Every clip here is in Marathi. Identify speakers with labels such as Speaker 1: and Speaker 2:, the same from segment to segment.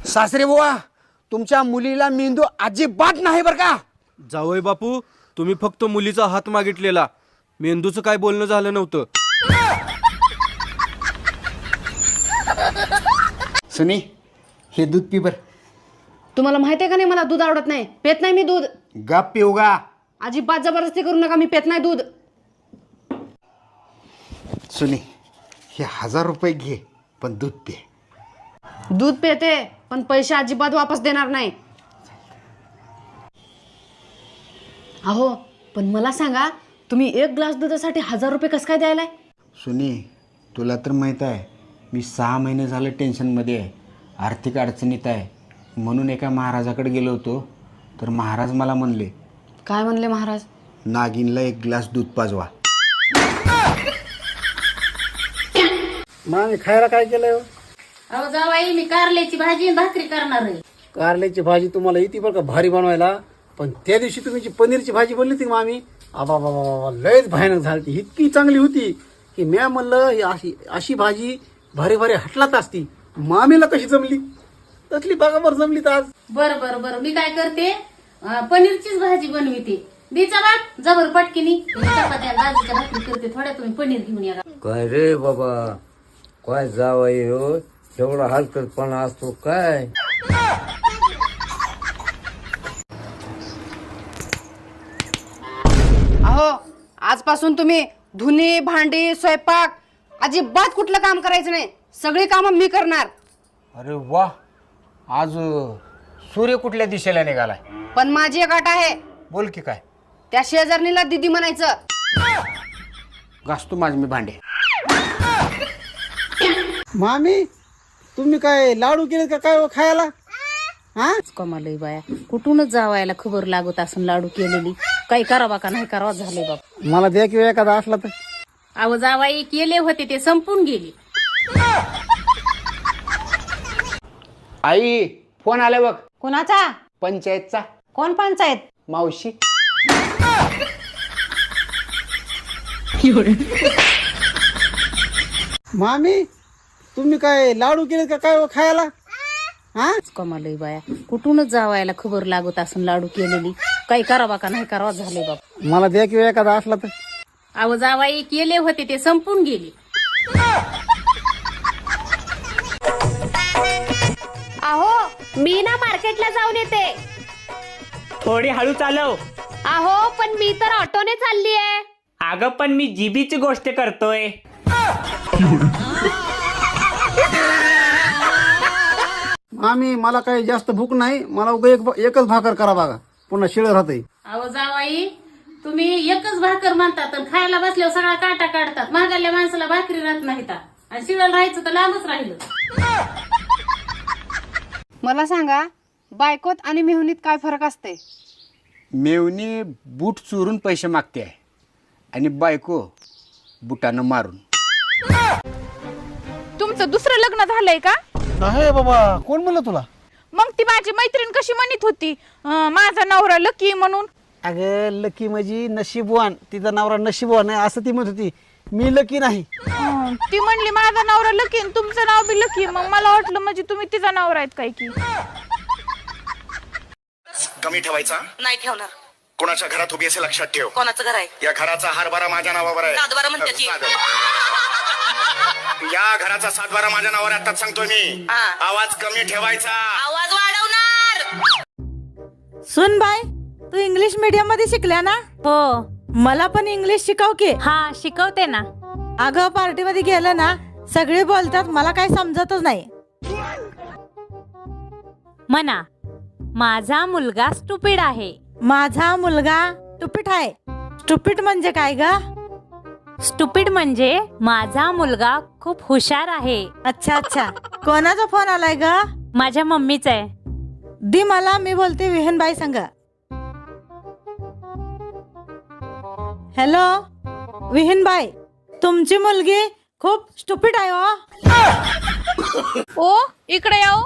Speaker 1: सासरे बुवा, तुमच्या मुलीला मेंदू अजिबात नाही बर का.
Speaker 2: जावई बापू, तुम्ही फक्त मुलीचा हात मागितलेला, मेंदूचं काय बोलणं झालं नव्हतं.
Speaker 1: सुनी, हे दूध पी बर.
Speaker 3: तुम्हाला माहिती आहे का नाही, मला दूध आवडत नाही, पेत नाही मी दूध.
Speaker 1: गप पिऊ गा.
Speaker 3: अजिबात जबरदस्ती करू नका, मी पेत नाही दूध.
Speaker 1: सुनी, हे 1000 रुपये घे, पण दूध पे.
Speaker 3: दूध पेते, पण पैसे अजिबात वापस देणार नाही. अहो, पण मला सांगा, तुम्ही 1 ग्लास दुधासाठी 1000 रुपये कसं काय द्यायलाय?
Speaker 1: सुनी, तुला तर माहीत आहे, मी 6 महिने झालं टेन्शनमध्ये आहे, आर्थिक अडचणीत आहे. म्हणून एका महाराजाकडे गेलो होतो, तर महाराज मला म्हणले.
Speaker 3: काय म्हणले महाराज?
Speaker 1: नागिनला 1 ग्लास दूध पाजवा.
Speaker 4: मामी खायला काय केलंय?
Speaker 5: अहो जावाई, मी कारल्याची भाजी आणि भाकरी करणार आहे.
Speaker 4: कारल्याची भाजी तुम्हाला येते बरं का भारी बनवायला, पण त्या दिवशी तुम्ही जी पनीरची भाजी बनली होती मामी, आबा बाबा बाबा लयच भयानक झाली. इतकी चांगली होती की म्या म्हणलं ही अशी अशी भाजी भारी भारी हटलात असती. मामीला कशी जमली? तसली बघा बरं जमली तर आज.
Speaker 5: बरं बरं बरं, मी काय करते, पनीरचीच भाजी बनविते. दिचा बाप जबर पटकिनी चपात्या भाजीच्या भाकरी करते. थोड्या तुम्ही पनीर घेऊन या.
Speaker 6: काय रे बाबा, काय जावई हो, एवढा हलकटपणा असतो काय?
Speaker 3: अहो, आजपासून तुम्ही धुनी, भांडी, स्वयंपाक अजिबात कुठलं काम करायचं नाही. सगळी कामं मी करणार.
Speaker 1: अरे वा, आज सूर्य कुठल्या दिशेला निघालाय?
Speaker 3: पण माझी एक अट आहे,
Speaker 1: बोल की काय?
Speaker 3: त्या शेजारणीला दीदी म्हणायचं.
Speaker 1: घासतो माझ मी भांडे.
Speaker 4: मामी तुम्ही काय लाडू केले का काय खायला? हा,
Speaker 5: कमालय बाया, कुठूनच जावायला खबर लागत असून लाडू केलेली. काही करावा का नाही करावा झाले बाप.
Speaker 4: मला द्या किंवा एखादा असला तर.
Speaker 5: अहो जावाई, केले होते ते संपून गेले.
Speaker 1: आई, फोन आला बघ.
Speaker 3: कुणाचा?
Speaker 1: पंचायतचा.
Speaker 3: कोण पंचायत?
Speaker 1: मावशी.
Speaker 4: मामी तुम्ही काय लाडू केले का काय खायला? हा,
Speaker 5: कमालय बाया, कुठूनच जावायला खबर लागत असून लाडू केलेली. काही करावा का नाही करावा झाले बाप.
Speaker 4: मला द्या किंवा एखादा असला तर.
Speaker 5: अहो जावाई, केले होते ते संपून गेले.
Speaker 7: अहो, मी ना मार्केटला जाऊन येते.
Speaker 8: थोडी हळू चालव.
Speaker 7: अहो, पण मी तर ऑटोने चालली आहे.
Speaker 8: अगं पण मी जीबीची गोष्ट करतोय.
Speaker 4: मामी मला काही जास्त भूक नाही, मला उगा एकच भाकर करा बघा, पुन्हा शिळ राहतंय.
Speaker 5: अहो जावाई, तुम्ही एकच भाकर म्हणतात आणि खायला बसल्यावर सगळा काटा काढतात. महागाल्या माणसाला भाकरी राहत नाहीत आणि शिळाला राहायचं तर लांबच राहिलं.
Speaker 3: मला सांगा, बायकोत आणि मेहुनीत काय फरक असते?
Speaker 1: मेवणी बूट चोरून पैसे मागते आहे आणि बायको बुटानं मारून.
Speaker 9: तुमचं दुसरं लग्न झालंय का?
Speaker 4: नाही बाबा, कोण म्हणलं तुला?
Speaker 9: मग ती माझी मैत्रीण कशी म्हणत होती माझा नवरा लकी म्हणून?
Speaker 4: अगं लकी म्हणजे नशीबवान, तिचा नवरा नशीबवान आहे असं ती म्हणत होती. मी लकी नाही.
Speaker 9: ती म्हणली माझा नवरा लकी तुमचं नाव बी लकी. मग मला वाटलं म्हणजे तुम्ही तिचा नवरा आहेत काय की.
Speaker 10: कमी ठेवायचा
Speaker 11: नाही ठेवणार.
Speaker 10: कोणाच्या घरात उभी असे लक्षात ठेव.
Speaker 11: कोणाचं घर आहे?
Speaker 10: या घराचा हरभरा माझ्या नावावर आहे.
Speaker 11: सातबारा म्हणते ती.
Speaker 10: या घराचा 7-12 माझ्या नावावर आहे. आताच सांगतोय मी. आवाज कमी ठेवायचा.
Speaker 11: आवाज वाढवणार.
Speaker 12: सुन बाय, तू इंग्लिश मीडियम मध्ये शिकल्या ना?
Speaker 9: हो.
Speaker 12: मला पण इंग्लिश शिकव की.
Speaker 9: हा, शिकवते ना.
Speaker 12: अगं पार्टी मध्ये गेलं ना, सगळे बोलतात, मला काही समजतच नाही.
Speaker 9: म्हणा, माझा मुलगा स्टुपिड आहे.
Speaker 12: माझा मुलगा टुपीट आहे. टुपीट म्हणजे काय ग?
Speaker 9: स्टुपिड म्हणजे माझा मुलगा खूप हुशार आहे.
Speaker 12: अच्छा अच्छा. कोणाचा फोन आलाय ग?
Speaker 9: माझ्या मम्मीचा आहे.
Speaker 12: दी मला, मी बोलते विहनबाई संग. हॅलो विहीनबाई, तुमची मुलगी खूप स्टुपिड आहे हो.
Speaker 9: ओ, इकडे येऊ.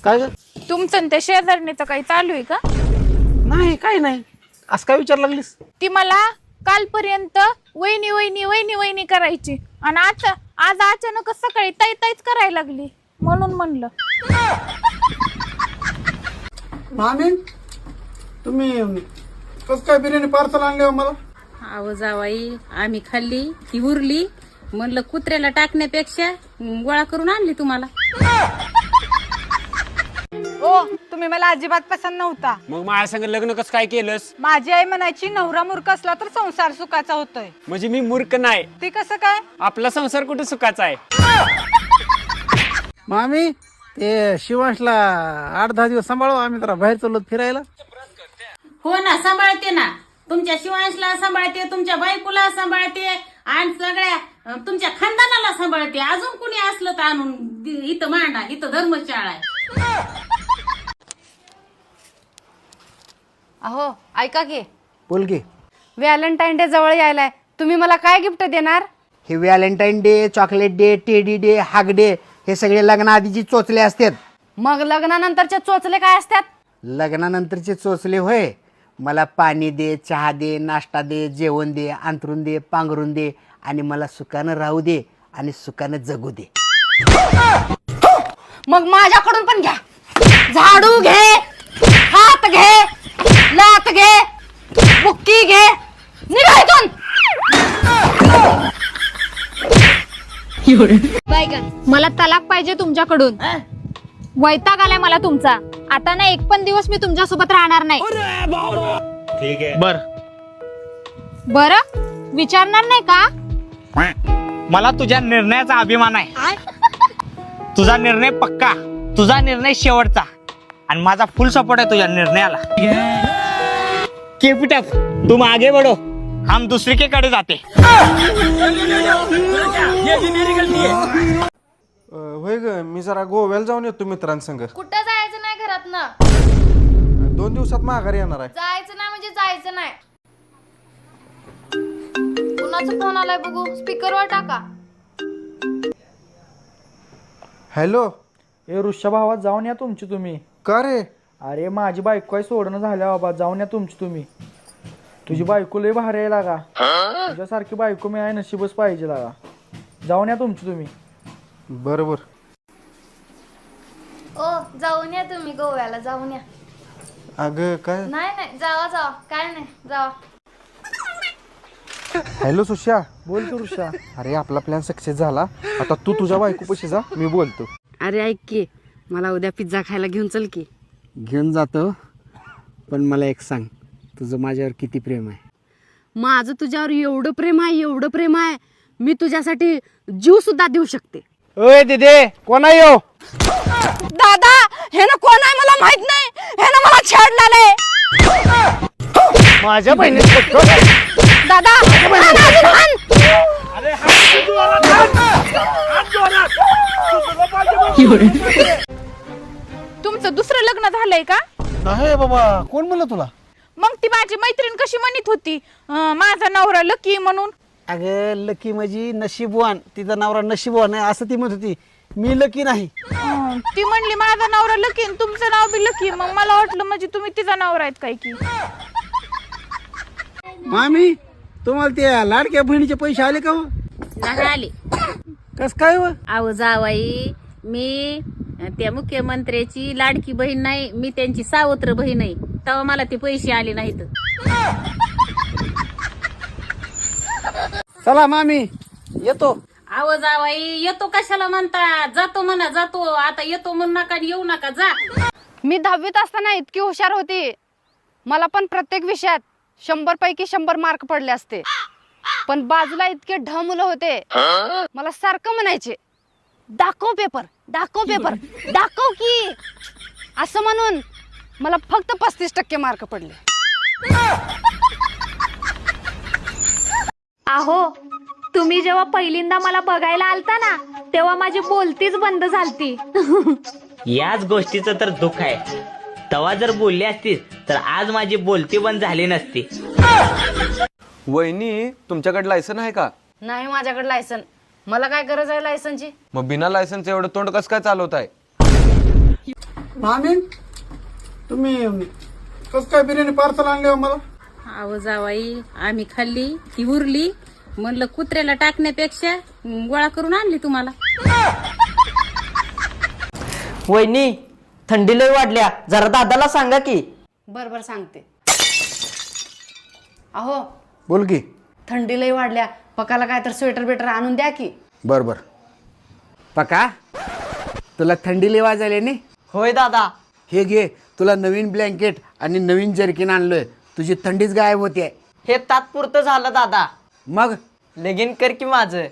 Speaker 4: काय ग?
Speaker 9: तुमचं आणि त्या शेजारणीचं काही चालू आहे का?
Speaker 4: नाही काय नाही, असं काय विचार लागलीस?
Speaker 9: ती मला कालपर्यंत वहिनी वहिनी वहिनी वहिनी करायची आणि आज अचानकच सकाळी ताई ताईच करायला लागली, म्हणून म्हणलं.
Speaker 4: मामी तुम्ही कसं काय बिर्याणी पार्सल आणले हो मला?
Speaker 5: अहो जावाई, आम्ही खाल्ली ती उरली, म्हणलं कुत्र्याला टाकण्यापेक्षा गोळा करून आणली तुम्हाला.
Speaker 12: ओ तुम्ही मला अजिबात पसंत नव्हता.
Speaker 2: मग माझ्या संग लग्न कसं काय केलंस?
Speaker 12: माझी आई म्हणायची नवरा मूर्ख असला तर संसार सुखाचा होतोय.
Speaker 2: म्हणजे मी मूर्ख नाही,
Speaker 12: ते कसं काय?
Speaker 2: आपला संसार कुठे सुखाचा आहे?
Speaker 4: मामी ते शिवांशला 8-10 दिवस सांभाळू, आम्ही जरा बाहेर चाललो फिरायला.
Speaker 5: हो ना, सांभाळते ना. तुमच्या शिवांशला सांभाळते, तुमच्या बायकोला सांभाळते आणि सगळ्या तुमच्या खानदानाला सांभाळते. अजून कुणी असलं तर आणून इथं मांडा, इथं धर्मशाळा आहे.
Speaker 3: अहो ऐका की,
Speaker 1: बोल की.
Speaker 3: व्हॅलेंटाईन डे जवळ यायलाय, तुम्ही मला काय गिफ्ट देणार?
Speaker 1: हे Valentine day, chocolate day, teddy day, हाग डे हे सगळे लग्नाआधीची चोचले असतात.
Speaker 3: मग लग्नानंतरचे चोचले काय असतात?
Speaker 1: लग्नानंतरचे चोचले होय, मला पाणी दे, चहा दे, नाश्ता दे, जेवण दे, अंथरून दे, पांघरून दे आणि मला सुखानं राहू दे आणि सुखानं जगू दे.
Speaker 3: मग माझ्याकडून पण घ्या. झाडू घे, हात घे, लात घे, बुक्की घे, निघा इथून.
Speaker 7: मला तलाक पाहिजे तुमच्याकडून. वैताग आलाय मला तुमचा. आता ना एक पण दिवस मी तुमच्या सोबत राहणार नाही.
Speaker 8: ठीक आहे.
Speaker 7: बर विचारणार नाही का?
Speaker 8: मला तुझ्या निर्णयाचा अभिमान आहे. तुझा निर्णय पक्का, तुझा निर्णय शेवटचा आणि माझा फुल सपोर्ट आहे तुझ्या निर्णयाला. कीप इट अप, तुम आगे बढ़ो, हम दुसरी के कडे जाते.
Speaker 2: होय ग, मी जरा गोव्याला जाऊन येतो मित्रांसंग.
Speaker 7: कुठं जायचं नाही घरात ना.
Speaker 2: 2 दिवसात माघारी येणार आहे.
Speaker 7: जायचं नाही म्हणजे जायचं नाही. कुणाचा फोन आलाय बघू, स्पीकरवर टाका.
Speaker 2: हॅलो.
Speaker 13: ए ऋषा भावा, जाऊन या तुमची तुम्ही.
Speaker 2: का रे?
Speaker 13: अरे माझी बायको आहे सोडणं झाल्या बाबा, जाऊन या तुमची तुम्ही. तुझी बायको लय भारी आहे लागा. तुझ्यासारखी बायको मी आहे, नशीबच पाहिजे लागा. जाऊन या तुमची तुम्ही.
Speaker 2: बरोबर.
Speaker 7: ओ जाऊन या तुम्ही, गोव्याला जाऊन या.
Speaker 2: अगं काय?
Speaker 7: नाही जावा जावा, काय नाही जावा.
Speaker 2: हॅलो सुशा.
Speaker 13: बोल तू ऋषा.
Speaker 2: अरे आपला प्लॅन सक्सेस झाला, आता तू तुझ्या बायकोपाशी जा, मी बोलतो.
Speaker 3: अरे ऐक की, मला उद्या पिझ्झा खायला घेऊन चल की.
Speaker 1: घेऊन जातो, पण मला एक सांग, तुझं माझ्यावर किती प्रेम आहे?
Speaker 3: माझं तुझ्यावर एवढं प्रेम आहे, एवढं प्रेम आहे, मी तुझ्यासाठी जीव सुद्धा देऊ शकते.
Speaker 4: ओय दिदे, कोण आहे हो?
Speaker 3: दादा, हे ना कोण आहे मला माहित नाही, हे ना मला छेडलाय.
Speaker 4: माझ्या बहिणीचं
Speaker 3: दादा,
Speaker 9: तुमचं दुसरं लग्न झालंय का?
Speaker 4: नाही बाबा, कोण म्हणलं तुला?
Speaker 9: मग ती माझी मैत्रीण कशी म्हणत होती माझा नवरा लकी म्हणून.
Speaker 4: अगं लकी म्हणजे नशीबवान, तिचा नवरा नशीबवान आहे असं ती म्हणत होती. मी लकी नाही.
Speaker 9: ती म्हणली माझा नवरा लकी आणि तुमचं नाव बी लकी. मग मला वाटलं म्हणजे तुम्ही तिचा नवरा आहेत काय की.
Speaker 4: मामी तुम्हाला त्या लाडक्या बहिणीचे पैसे आले का हो?
Speaker 5: नाही आले.
Speaker 4: कस काय हो?
Speaker 5: अहो जावाई, मी त्या मुख्यमंत्र्याची लाडकी बहीण नाही, मी त्यांची सावत्र बहीण आहे. तेव्हा मला ते पैसे आले नाहीत.
Speaker 4: चला मामी येतो.
Speaker 5: अहो जावाई, येतो कशाला म्हणता? जातो म्हणा, जातो. आता येतो म्हणू नका आणि येऊ नका, जा.
Speaker 3: मी 10वीत असताना इतकी हुशार होती, मला पण प्रत्येक विषयात 100 पैकी 100 मार्क पडले असते. पण बाजूला इतके ढ मुलं होते, मला सारखं म्हणायचे, दाखव पेपर, दाखव पेपर, दाखव की. असं म्हणून मला फक्त 35% मार्क पडले.
Speaker 7: अहो तुम्ही जेव्हा पहिल्यांदा मला बघायला आलता ना, तेव्हा माझी बोलतीच बंद झालती.
Speaker 8: याच गोष्टीचं तर दुःख आहे. तेव्हा जर बोलली असतीस तर आज माझी बोलती बंद झाली नसती.
Speaker 2: वहिनी, तुमच्याकडे लायसन आहे का?
Speaker 3: नाही माझ्याकडे लायसन. मला काय गरज आहे लायसनची?
Speaker 2: मग बिना लायसनचं एवढं तोंड कसं काय चालवत आहे?
Speaker 4: मामी तुम्ही कसं काय बिर्याणी पार्सल आणली हो मला?
Speaker 5: अहो जावाई आम्ही खाल्ली ती उरली म्हणलं कुत्र्याला टाकण्यापेक्षा गोळा करून आणली तुम्हाला.
Speaker 14: वहिनी थंडी लय वाढल्या, जरा दादाला सांगा की.
Speaker 3: बर सांगते. अहो
Speaker 1: बोल की.
Speaker 3: थंडी लई वाढल्या, पकाला काय तर स्वेटर बेटर आणून द्या की.
Speaker 1: बर बर. पका तुला थंडी लई वाजायला नाही?
Speaker 14: होय दादा.
Speaker 1: हे घे, तुला नवीन ब्लँकेट आणि नवीन जर्किन आणलोय. तुझी थंडीच गायब होते.
Speaker 14: हे तात्पुरतं झालं दादा.
Speaker 1: मग
Speaker 14: लगीन कर की माझं.